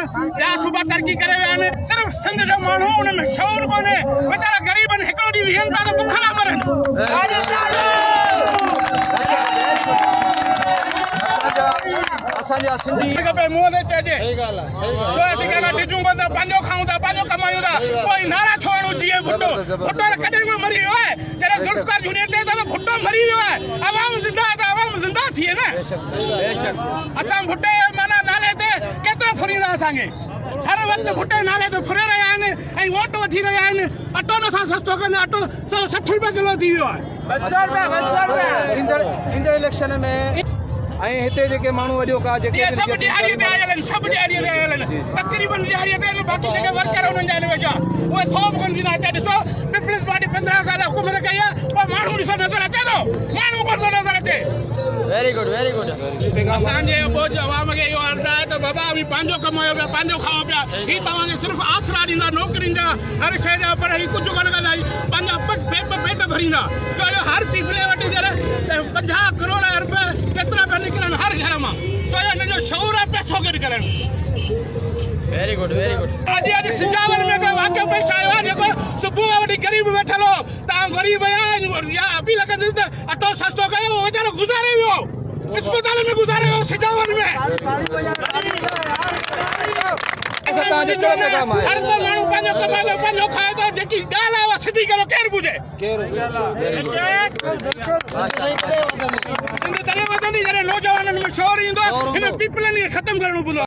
या सूबा तरक्की करे विया आहिनि सिर्फ़ सिंध जो माण्हू उन में शौर कोन्हे वीचारा ग़रीबनि हिकिड़ो ॾींहुं विहनि था त बुख था मरनि असांजा सिंधी मुंहं ते चइजे छो असीं कहंदा ॾिजूं कोन था पंहिंजो खाऊं था पंहिंजो कमायूं था कोई नारा छोड़ो जीअं भुट्टो भुट्टो त कॾहिं में मरी वियो आहे जॾहिं ज़ुल्फ़िकार जूनियर चए थो त भुट्टो मरी वियो आहे आवाम ज़िंदा आहे त आवाम ज़िंदा थिए न असां भुट्टे माना नाले ते केतिरो फुरींदा असांखे हर वक़्तु भुट्टे नाले ते फुरे रहिया आहिनि ऐं वोट वठी रहिया आहिनि अटो नथा सस्तो कनि अटो 160 रुपए किलो थी वियो आहे ईंदड़ इलेक्शन में ऐं हिते जेके माण्हू वॾियो का जेके सभु ॾियारीअ ते आयल आहिनि सभु ॾियारीअ ते आयल आहिनि तक़रीबन ॾियारीअ ते बाक़ी जेके वर्कर उन्हनि जा आहिनि वेठा उहे 100 बि कोन थींदा हिते ॾिसो पीपल्स पार्टी 15 साल हुकूमत कई आहे पोइ माण्हू ॾिसो नज़र अचे थो माण्हू कोन थो नज़र अचे वेरी गुड असांजे बोझ अवाम खे इहो अर्ज़ु आहे त बाबा बि पंहिंजो कमायो पिया पंहिंजो खाओ पिया ही तव्हांखे सिर्फ़ु आसरा ॾींदा नौकरियुनि जा हर शइ जा पर ही कुझु कोन कंदा पंहिंजा पेट भरींदा छो जो हर पीपले वटि हींअर 50 करोड़ रुपया केतिरा पिया निकिरनि हर घर मां छो जो हिन जो शौर आहे पैसो गॾु करणु वेरी गुड अॼु सिंजावर में कोई वाक़ियो पेश आयो आहे जेको सुबुह खां वठी ग़रीब वेठल हो तव्हां ग़रीब या अपील कंदुसि त अटो सस्तो कयो उहो वीचारो गुज़ारे वियो अस्पताल में गुज़ारे वियो सिंजावर में हर को माण्हू पंहिंजो कमाए पंहिंजो खाए थो जेकी ॻाल्हि आहे उहा सिधी करो केरु ॿुधे सिंध तॾहिं वधंदी जॾहिं नौजवाननि में शौर ईंदो हिन पीपलनि खे ख़तमु करणो पवंदो